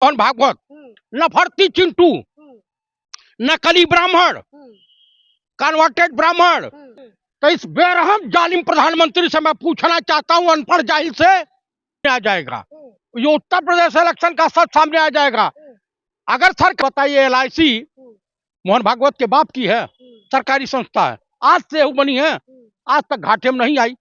मोहन भागवत, नफरती चिंटू, नकली ब्राह्मण, कन्वर्टेड ब्राह्मण। तो इस बेरहम जालिम प्रधानमंत्री से मैं पूछना चाहता हूं, अनपढ़ जाहिल से आ जाएगा, ये उत्तर प्रदेश इलेक्शन का सच सामने आ जाएगा। अगर सर बताइए, LIC मोहन भागवत के बाप की है, सरकारी संस्था है, आज से बनी है, आज तक घाटे में नहीं आई।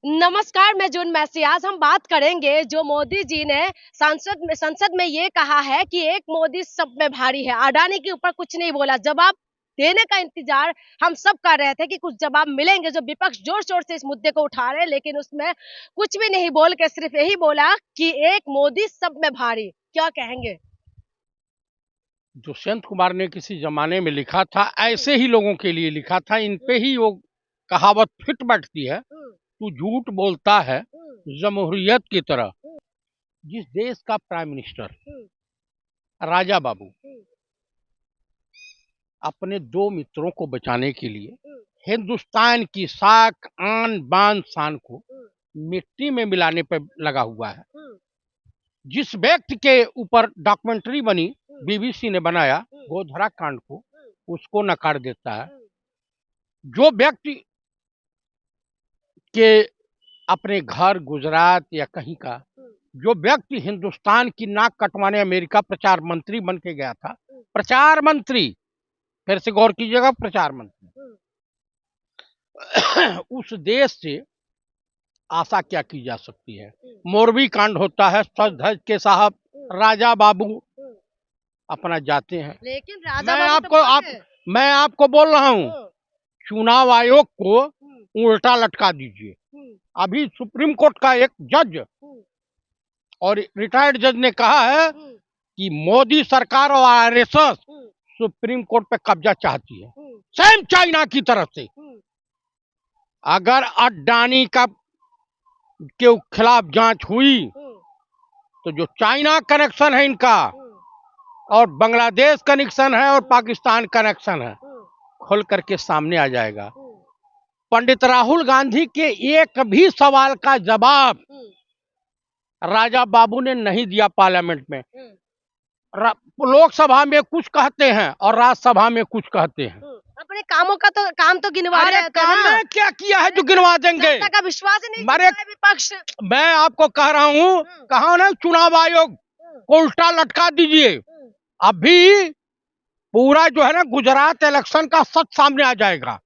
नमस्कार, मैं जून मैसी। आज हम बात करेंगे जो मोदी जी ने संसद में ये कहा है कि एक मोदी सब में भारी है। अडानी के ऊपर कुछ नहीं बोला, जवाब देने का इंतजार हम सब कर रहे थे कि कुछ जवाब मिलेंगे। जो विपक्ष जोर शोर से इस मुद्दे को उठा रहे हैं, लेकिन उसमें कुछ भी नहीं बोल के सिर्फ यही बोला कि एक मोदी सब में भारी। क्या कहेंगे? दुष्यंत कुमार ने किसी जमाने में लिखा था, ऐसे ही लोगों के लिए लिखा था, इन पे ही वो कहावत फिट बैठती है, तू झूठ बोलता है जमहूरियत की तरह। जिस देश का प्राइम मिनिस्टर राजा बाबू अपने दो मित्रों को बचाने के लिए हिंदुस्तान की साख आन बान शान को मिट्टी में मिलाने पर लगा हुआ है, जिस व्यक्ति के ऊपर डॉक्यूमेंट्री बनी, BBC ने बनाया गोधरा कांड को, उसको नकार देता है। जो व्यक्ति के अपने घर गुजरात या कहीं का, जो व्यक्ति हिंदुस्तान की नाक कटवाने अमेरिका प्रचार मंत्री बन के गया था, प्रचार मंत्री, फिर से गौर कीजिएगा, प्रचार मंत्री, उस देश से आशा क्या की जा सकती है? मोरबी कांड होता है, सज धज के साहब राजा बाबू अपना जाते हैं। लेकिन राजा मैं आपको बोल रहा हूँ, चुनाव आयोग को उल्टा लटका दीजिए। अभी सुप्रीम कोर्ट का एक जज और रिटायर्ड जज ने कहा है कि मोदी सरकार और RSS सुप्रीम कोर्ट पे कब्जा चाहती है, सेम चाइना की तरफ से। अगर अडानी का के खिलाफ जांच हुई तो जो चाइना कनेक्शन है इनका, और बांग्लादेश कनेक्शन है, और पाकिस्तान कनेक्शन है, खोल करके सामने आ जाएगा। पंडित राहुल गांधी के एक भी सवाल का जवाब राजा बाबू ने नहीं दिया पार्लियामेंट में। लोकसभा में कुछ कहते हैं और राज्यसभा में कुछ कहते हैं। अपने कामों का तो काम तो गिनवा रहे हैं। काम में क्या किया है जो गिनवा देंगे? जनता का विश्वास ही नहीं है विपक्ष। मैं आपको कह रहा हूँ, कहा ना, चुनाव आयोग को उल्टा लटका दीजिए। अभी पूरा जो है ना, गुजरात इलेक्शन का सच सामने आ जाएगा,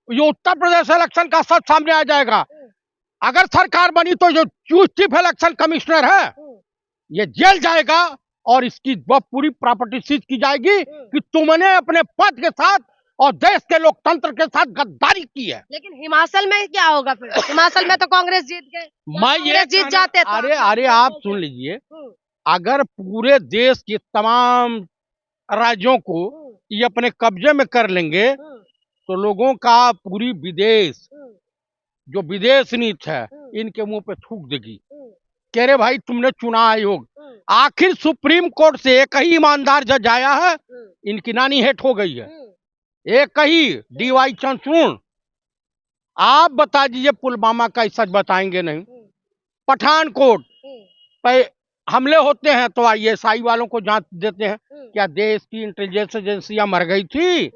ये उत्तर प्रदेश इलेक्शन का सच सामने आ जाएगा। अगर सरकार बनी तो जो चीफ इलेक्शन कमिश्नर है ये जेल जाएगा, और इसकी वह पूरी प्रॉपर्टी सीज की जाएगी कि तुमने अपने पद के साथ और देश के लोकतंत्र के साथ गद्दारी की है। लेकिन हिमाचल में क्या होगा फिर? हिमाचल में तो कांग्रेस जीत गए, मैं ये जीत जाते। अरे आप सुन लीजिए, अगर पूरे देश के तमाम राज्यों को ये अपने कब्जे में कर लेंगे तो लोगों का पूरी विदेश, जो विदेश नीति है, इनके मुंह पे थूक देगी। कह रहे भाई तुमने चुनाव आयोग, आखिर सुप्रीम कोर्ट से एक ही ईमानदार जज आया है, इनकी नानी हेट हो गई है, एक ही DY चंद्रचूड़। आप बता दीजिए, पुलवामा का सच बताएंगे नहीं, पठानकोट पे हमले होते हैं तो ISI वालों को जांच देते हैं, क्या देश की इंटेलिजेंस एजेंसियां मर गई थी?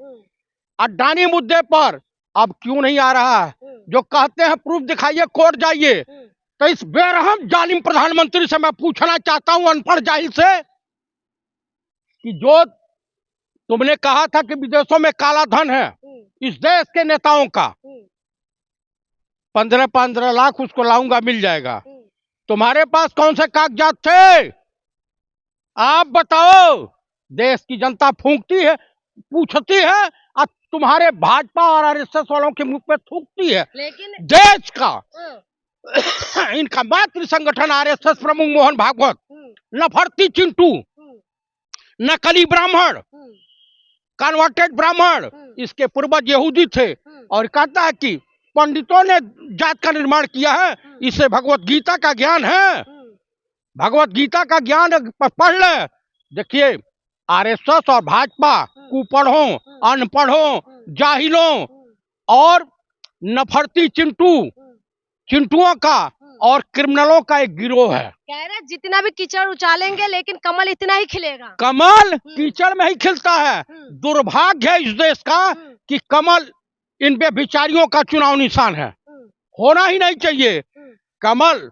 अडानी मुद्दे पर अब क्यों नहीं आ रहा है? जो कहते हैं प्रूफ दिखाइए, कोर्ट जाइए। तो इस बेरहम जालिम प्रधानमंत्री से मैं पूछना चाहता हूं, अनपढ़ जाहिल से, कि जो तुमने कहा था कि विदेशों में काला धन है इस देश के नेताओं का, 15-15 लाख उसको लाऊंगा, मिल जाएगा। तुम्हारे पास कौन से कागजात थे? आप बताओ। देश की जनता फूंकती है, पूछती है, और तुम्हारे भाजपा और RSS वालों के मुंह पे थूकती है। लेकिन देश का इनका मातृ संगठन RSS प्रमुख मोहन भागवत, नफरती चिंटू, नकली ब्राह्मण, कन्वर्टेड ब्राह्मण, इसके पूर्वज यहूदी थे, और कहता है कि पंडितों ने जात का निर्माण किया है, इसे भगवत गीता का ज्ञान है, भगवत गीता का ज्ञान पढ़ ले। देखिए, RSS और भाजपा कुपढ़ों, अनपढ़ों, जाहिलों और नफरती चिंटुओं का और क्रिमिनलों का एक गिरोह है। कह रहे जितना भी कीचड़ उछालेंगे लेकिन कमल इतना ही खिलेगा। कमल कीचड़ में ही खिलता है। दुर्भाग्य है इस देश का कि कमल इन बेचारियों का चुनाव निशान है। होना ही नहीं चाहिए। कमल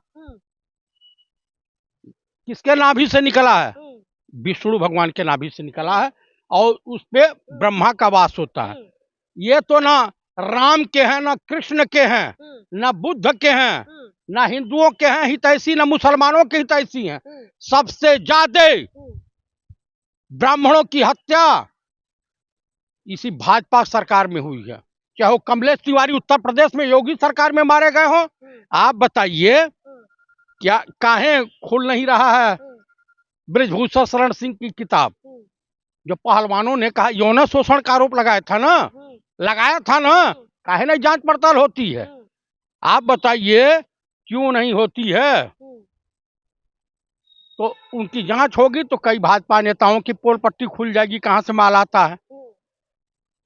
किसके नाभि से निकला है? विष्णु भगवान के नाभि से निकला है और उस पे ब्रह्मा का वास होता है। ये तो ना राम के हैं, ना कृष्ण के हैं, ना बुद्ध के हैं, ना हिंदुओं के हैं हितैषी, ना मुसलमानों के हितैषी हैं। सबसे ज्यादा ब्राह्मणों की हत्या इसी भाजपा सरकार में हुई है। चाहे वो कमलेश तिवारी उत्तर प्रदेश में योगी सरकार में मारे गए हो। आप बताइए क्या काहे खुल नहीं रहा है ब्रजभूषण शरण सिंह की किताब, जो पहलवानों ने कहा यौन शोषण का आरोप लगाया था ना, काहे नहीं जांच पड़ताल होती है? आप बताइए क्यों नहीं होती है? तो उनकी जांच होगी तो कई भाजपा नेताओं की पोल पट्टी खुल जाएगी, कहां से माल आता है।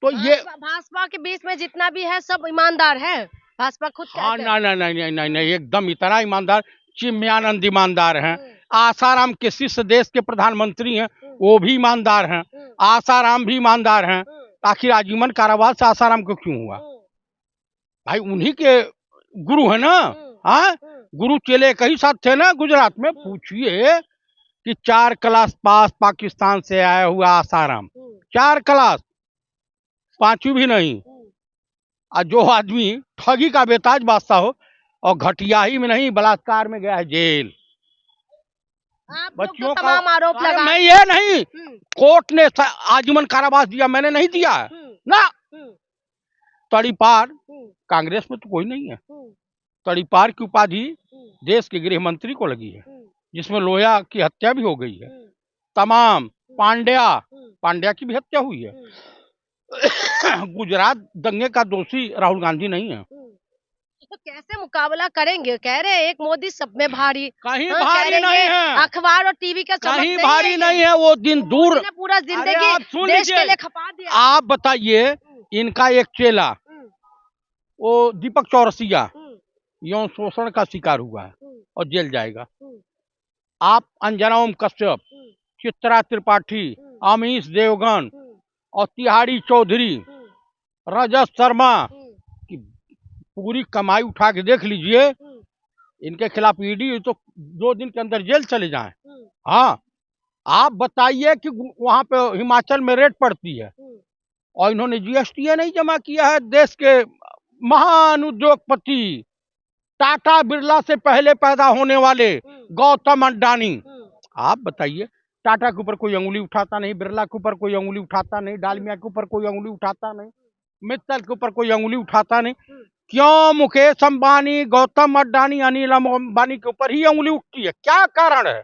तो ये भाजपा के बीच में जितना भी है सब ईमानदार है। भाजपा खुद हाँ नहीं, एकदम इतना ईमानदार। चिन्मयानंद ईमानदार हैं। आसाराम के शिष्य देश के प्रधानमंत्री हैं, वो भी ईमानदार हैं। आसाराम भी ईमानदार हैं। आखिर आजीवन कारावास से आसाराम को क्यों हुआ? भाई उन्हीं के गुरु है ना। हाँ, गुरु चेले कई साथ थे ना गुजरात में। पूछिए कि 4 क्लास पास पाकिस्तान से आया हुआ आसाराम, 4 क्लास, 5वीं भी नहीं। और जो आदमी ठगी का बेताज बादशाह हो और घटिया ही में नहीं बलात्कार में गया है जेल। बच्चों का तमाम आरोप लगा। मैं ये नहीं, कोर्ट ने आजीवन कारावास दिया, मैंने नहीं दिया है ना। तड़ीपार कांग्रेस में तो कोई नहीं है। तड़ीपार की उपाधि देश के गृह मंत्री को लगी है, जिसमें लोया की हत्या भी हो गई है। तमाम पांड्या की भी हत्या हुई है। गुजरात दंगे का दोषी राहुल गांधी नहीं है। तो कैसे मुकाबला करेंगे? कह रहे एक मोदी सब में भारी, कहीं भारी नहीं है। अखबार और टीवी का कहीं भारी नहीं है। वो दिन दूर, पूरा जिंदगी देश के लिए खपा दिया। आप बताइए, इनका एक चेला वो दीपक चौरसिया यौन शोषण का शिकार हुआ है और जेल जाएगा। आप अंजना ओम कश्यप, चित्रा त्रिपाठी, अमीश देवगन और तिहाड़ी चौधरी, रजत शर्मा की पूरी कमाई उठा के देख लीजिए। इनके खिलाफ ईडी तो 2 दिन के अंदर जेल चले जाएं। हाँ, आप बताइए कि वहां पे हिमाचल में रेट पड़ती है और इन्होंने जीएसटी नहीं जमा किया है। देश के महान उद्योगपति टाटा बिरला से पहले पैदा होने वाले गौतम अडानी, आप बताइए टाटा के ऊपर कोई अंगुली उठाता नहीं, बिरला के ऊपर कोई अंगुली उठाता नहीं, डालमिया के ऊपर कोई अंगुली उठाता नहीं, मित्तल के ऊपर कोई अंगुली उठाता नहीं। क्यों मुकेश अंबानी, गौतम अडानी, अनिल अंबानी के ऊपर ही अंगुली उठती है? क्या कारण है?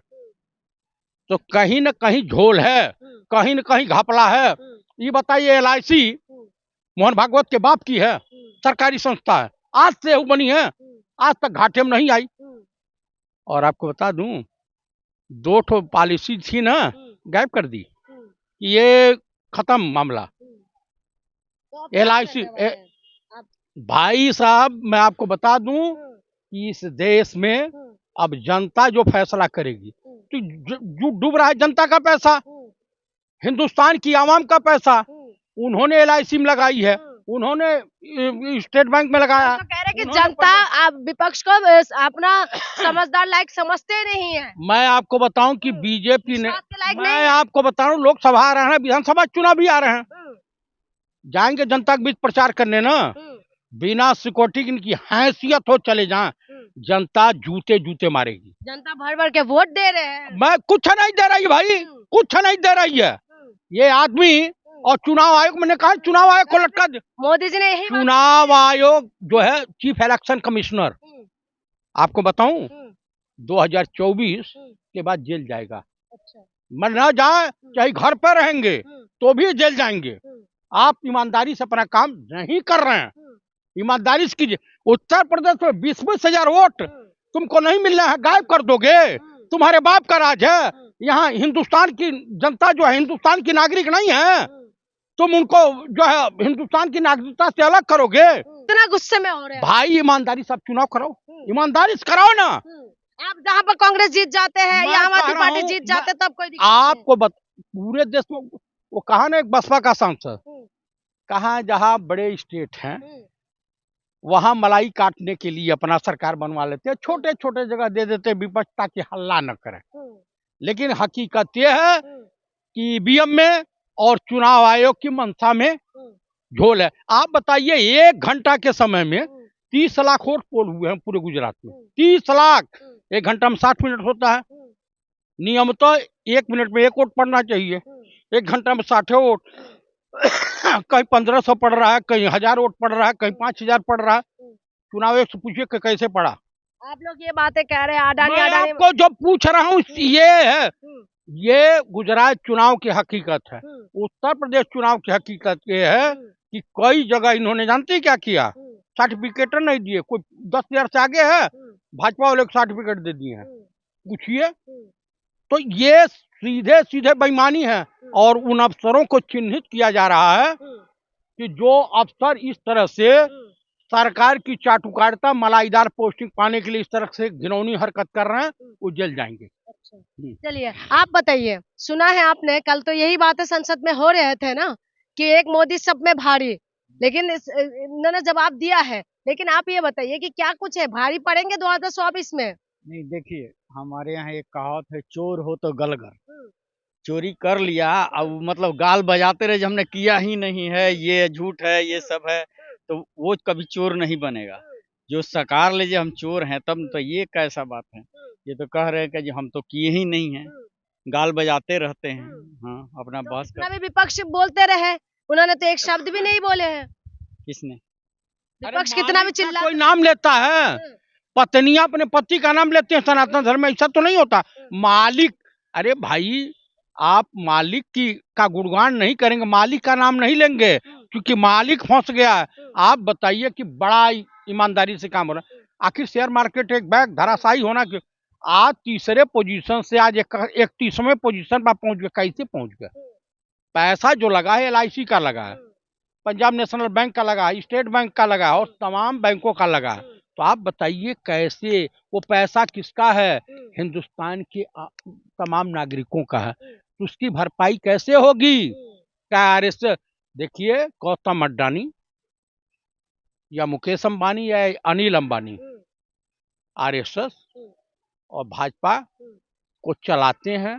तो कहीं न कहीं झोल है, कहीं न कहीं घपला है। ये बताइए, LIC मोहन भागवत के बाप की है, सरकारी संस्था है, आज से बनी है, आज तक घाटे में नहीं आई। और आपको बता दूं, 2 ठो पॉलिसी थी ना, गायब कर दी। ये खत्म मामला। LIC भाई साहब, मैं आपको बता दूं कि इस देश में अब जनता जो फैसला करेगी। तो जो डूब रहा है जनता का पैसा, हिंदुस्तान की आवाम का पैसा उन्होंने LIC में लगाई है, उन्होंने स्टेट बैंक में लगाया। तो कह रहे कि जनता आप विपक्ष को अपना समझदार लायक समझते नहीं है। मैं आपको बताऊं कि बीजेपी ने, मैं आपको बताऊं, लोकसभा आ रहे हैं, विधानसभा चुनाव भी आ रहे हैं, जाएंगे जनता के बीच प्रचार करने ना, बिना सिक्योरिटी की इनकी हैसियत हो चले जाएं, जनता जूते जूते मारेगी। जनता भर भर के वोट दे रहे हैं। मैं कुछ नहीं दे रही भाई, कुछ नहीं दे रही है ये आदमी। और चुनाव आयोग, मैंने कहा चुनाव आयोग को लटका दे। मोदी जी ने यही चुनाव आयोग जो है चीफ इलेक्शन कमिश्नर, आपको बताऊं 2024 के बाद जेल जाएगा। मर ना जाए, चाहे घर पर रहेंगे तो भी जेल जाएंगे। आप ईमानदारी से अपना काम नहीं कर रहे हैं, ईमानदारी से कीजिए। उत्तर प्रदेश में 20-20 हजार वोट तुमको नहीं मिल रहा है, गायब कर दोगे? तुम्हारे बाप का राज है। यहाँ हिंदुस्तान की जनता जो है हिंदुस्तान की नागरिक नहीं है। तुम उनको जो है हिंदुस्तान की नागरिकता से अलग करोगे? इतना गुस्से में हो रहे हैं भाई ईमानदारी सब चुनाव करो, ईमानदारी से कराओ ना। आप जहाँ पर कांग्रेस जीत जाते हैं मैं या आम कह आदमी रहा पार्टी हूं, जीत जाते हैं, तब कोई दिक्कत नहीं। आपको पूरे देश में वो कहा ना, एक बसपा का सांसद कहा, जहाँ बड़े स्टेट हैं वहां मलाई काटने के लिए अपना सरकार बनवा लेते हैं, छोटे छोटे जगह दे देते हैं विपक्ष ताकि हल्ला न करे। लेकिन हकीकत यह है कि ईवीएम में और चुनाव आयोग की मंशा में झोल है। आप बताइए, 1 घंटा के समय में 30 लाख वोट पोल हुए हैं पूरे गुजरात में। 30 लाख, 1 घंटा में 60 मिनट होता है। नियमतः 1 मिनट में 1 वोट पड़ना चाहिए, 1 घंटा में 60 वोट। कहीं 1500 पड़ रहा है, कहीं 1000 वोट पड़ रहा है, कहीं 5000 पड़ रहा है। चुनाव आयोग से पूछिए कि कैसे पड़ा। आप लोग ये बातें कह रहे हैं अडानी मैं अडानी। आपको जो पूछ रहा हूँ ये है, ये गुजरात चुनाव की हकीकत है। उत्तर प्रदेश चुनाव की हकीकत ये है कि कई जगह इन्होंने जानते क्या किया, सर्टिफिकेट नहीं दिए। कोई 10,000 से आगे है, भाजपा वाले को सर्टिफिकेट दे दिए हैं। पूछिए, तो ये सीधे सीधे बेईमानी है। और उन अफसरों को चिन्हित किया जा रहा है कि जो अफसर इस तरह से सरकार की चाटुकारिता, मलाईदार पोस्टिंग पाने के लिए इस तरह से घिनौनी हरकत कर रहे हैं, वो जेल जाएंगे। चलिए आप बताइए, सुना है आपने कल तो यही बातें संसद में हो रहे थे ना कि एक मोदी सब में भारी, लेकिन इन्होंने जवाब दिया है। लेकिन आप ये बताइए कि क्या कुछ है, भारी पड़ेंगे 2024 में? नहीं, देखिए हमारे यहाँ एक कहावत है, चोर हो तो गलगर। चोरी कर लिया, अब मतलब गाल बजाते रहे, हमने किया ही नहीं है, ये झूठ है, ये सब है, तो वो कभी चोर नहीं बनेगा। जो सरकार ले जे हम चोर हैं, तब तो ये कैसा बात है। ये तो कह रहे हैं कि जी हम तो किए ही नहीं हैं, गाल बजाते रहते हैं। हाँ, अपना तो बहस कितना भी विपक्ष बोलते रहे, उन्होंने तो एक शब्द भी नहीं बोले हैं। किसने? विपक्ष कितना भी चिल्ला, कोई नाम लेता है, पत्नियां अपने पति का नाम लेते हैं सनातन धर्म में, ऐसा तो नहीं होता। मालिक, अरे भाई आप मालिक की का गुणगान नहीं करेंगे, मालिक का नाम नहीं लेंगे, क्योंकि मालिक फंस गया है। आप बताइए कि बड़ा ईमानदारी से काम हो रहा है। आखिर शेयर मार्केट एक बैग धराशायी होना क्यों? आज तीसरे पोजीशन से आज 31वें पोजीशन पर पहुंच गया। कैसे पहुंच गया? पैसा जो लगा है LIC का लगा है, पंजाब नेशनल बैंक का लगा है, स्टेट बैंक का लगा है और तमाम बैंकों का लगा है। तो आप बताइए कैसे, वो पैसा किसका है? हिंदुस्तान के तमाम नागरिकों का है। तो उसकी भरपाई कैसे होगी? क्या RSS, देखिए गौतम अडानी या मुकेश अंबानी या अनिल अंबानी RSS और भाजपा को चलाते हैं,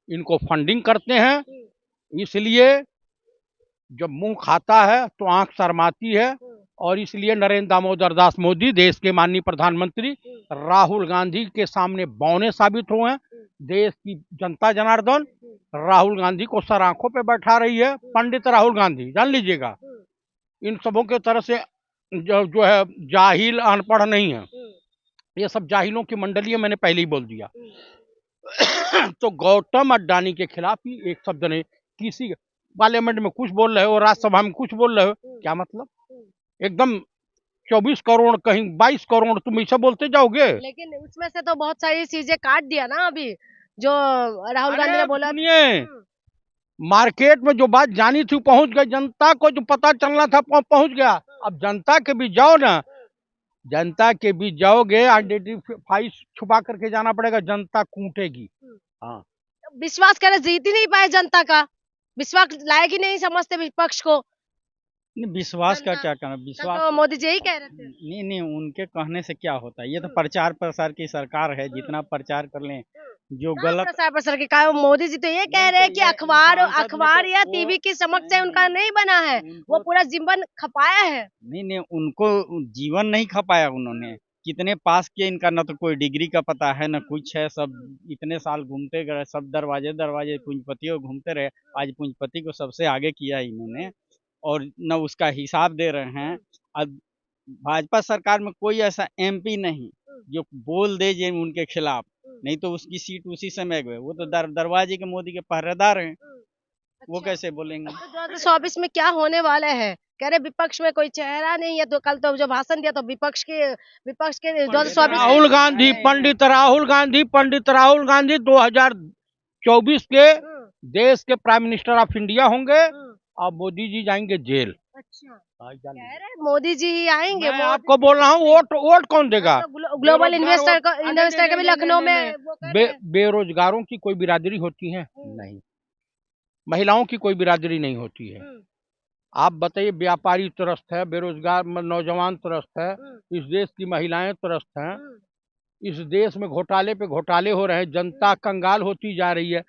इनको फंडिंग करते हैं। इसलिए जब मुंह खाता है तो आंख शर्माती है। और इसलिए नरेंद्र दामोदर दास मोदी, देश के माननीय प्रधानमंत्री, राहुल गांधी के सामने बौने साबित हुए हैं। देश की जनता जनार्दन राहुल गांधी को सर आंखों पे बैठा रही है। पंडित राहुल गांधी, जान लीजिएगा, इन सबों के तरह से जो है जाहिल अनपढ़ नहीं है, ये सब जाहिलों की मंडली है, मैंने पहले ही बोल दिया। तो गौतम अडानी के खिलाफ ही एक शब्द नहीं, किसी पार्लियामेंट में कुछ बोल रहे हो, राज्यसभा में कुछ बोल रहे हो, क्या मतलब? एकदम 24 करोड़ कहीं 22 करोड़, तुम ऐसा बोलते जाओगे? लेकिन उसमें से तो बहुत सारी चीजें काट दिया ना अभी, जो राहुल गांधी ने बोला। सुनिए, मार्केट में जो बात जानी थी पहुंच गई, जनता को जो पता चलना था पहुंच गया। अब जनता के बीच जाओ ना, जनता के बीच जाओगे, आइडेंटिफाई छुपा करके जाना पड़ेगा, जनता कूटेगी। हाँ, विश्वास करे, जीत ही नहीं पाए जनता का, विश्वास लायक ही नहीं समझते विपक्ष को। विश्वास का क्या करना, विश्वास तो मोदी जी ही कह रहे थे। नहीं, उनके कहने से क्या होता है। ये तो प्रचार प्रसार की सरकार है, जितना प्रचार कर लें, जो गलत प्रसार प्रसार के कारण मोदी जी तो ये कह रहे हैं कि अखबार या टीवी की समक्ष से उनका नहीं बना है, वो पूरा जीवन खपाया है। नहीं, उनको जीवन नहीं खपाया उन्होंने। कितने पास किए, इनका न तो कोई डिग्री का पता है न कुछ है। सब इतने साल घूमते गए, सब दरवाजे पूंजीपतियों घूमते रहे। आज पूंजीपति को सबसे आगे किया इन्होंने, और न उसका हिसाब दे रहे हैं। अब भाजपा सरकार में कोई ऐसा MP नहीं जो बोल दे जे उनके खिलाफ, नहीं तो उसकी सीट उसी समय गए। वो तो दरवाजे के मोदी के पहरेदार हैं, वो कैसे बोलेंगे? तो 2024 में क्या होने वाला है? कह रहे विपक्ष में कोई चेहरा नहीं है, तो कल तो जो भाषण दिया तो विपक्ष के 2024 राहुल गांधी, पंडित राहुल गांधी 2024 के देश के प्राइम मिनिस्टर ऑफ इंडिया होंगे। अब मोदी जी जाएंगे जेल। अच्छा, हाँ, जान कह लीजिए। रहे हैं मोदी जी ही आएंगे। मैं आपको बोल रहा हूँ, वोट कौन देगा? तो ग्लोबल बेरोजगार इन्वेस्टर का भी लखनऊ में नहीं, वो कर रहे हैं। बेरोजगारों की कोई बिरादरी होती है? नहीं। महिलाओं की कोई बिरादरी नहीं होती है। आप बताइए, व्यापारी त्रस्त है, बेरोजगार नौजवान त्रस्त है, इस देश की महिलाएं त्रस्त हैं, इस देश में घोटाले पे घोटाले हो रहे हैं, जनता कंगाल होती जा रही है।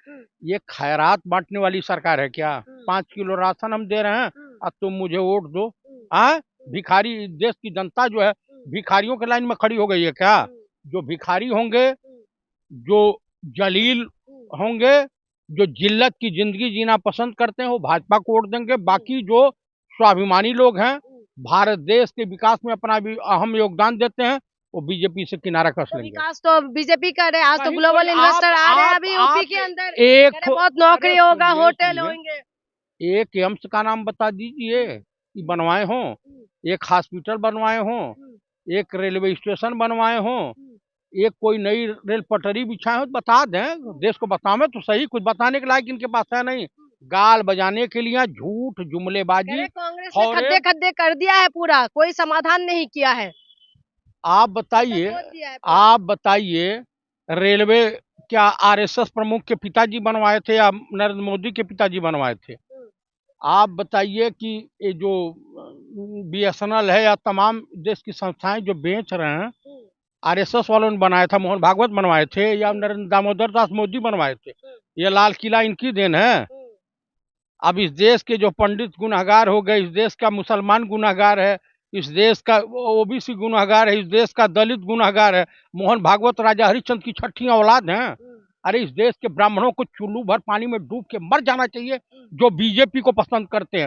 ये खैरात बांटने वाली सरकार है क्या? 5 किलो राशन हम दे रहे हैं, अब तुम मुझे वोट दो। हाँ, भिखारी, इस देश की जनता जो है भिखारियों के लाइन में खड़ी हो गई है क्या? जो भिखारी होंगे, जो जलील होंगे, जो जिल्लत की जिंदगी जीना पसंद करते हैं, वो भाजपा को वोट देंगे। बाकी जो स्वाभिमानी लोग हैं, भारत देश के विकास में अपना भी अहम योगदान देते हैं, वो बीजेपी से किनारा कस तो लेंगे। विकास तो बीजेपी कर रहे हैं। आज तो कहीं ग्लोबल कोई इन्वेस्टर आ रहे हैं अभी यूपी के अंदर, कह रहे बहुत नौकरी होगा, होटल होंगे। एक एम्स का नाम बता दीजिए कि बनवाए हों, एक हॉस्पिटल बनवाए हों, एक रेलवे स्टेशन बनवाए हों, एक कोई नई रेल पटरी बिछाए हो, तो बता दें, देश को बतावे तो सही। कुछ बताने के लायक इनके पास है नहीं, गाल बजाने के लिए झूठ कह जुमलेबाजी। रहे कांग्रेस ने खड्डे खड्डे कर दिया है, पूरा कोई समाधान नहीं किया है। आप बताइए, खोद दिया है पूरा। आप बताइए, रेलवे क्या आरएसएस प्रमुख के पिताजी बनवाए थे या नरेंद्र मोदी के पिताजी बनवाए थे? आप बताइए कि ये जो बीएसएनएल है या तमाम देश की संस्थाएं जो बेच रहे हैं, आरएसएस वालों ने बनाया था, मोहन भागवत बनवाए थे या नरेंद्र दामोदर दास मोदी बनवाए थे? ये लाल किला इनकी देन है। अब इस देश के जो पंडित गुनहगार हो गए, इस देश का मुसलमान गुनहगार है, इस देश का ओबीसी गुनहगार है, इस देश का दलित गुनहगार है। मोहन भागवत राजा हरिश्चंद्र की छठी औलाद हैं। अरे, इस देश के ब्राह्मणों को चुल्लू भर पानी में डूब के मर जाना चाहिए, जो बीजेपी को पसंद करते हैं।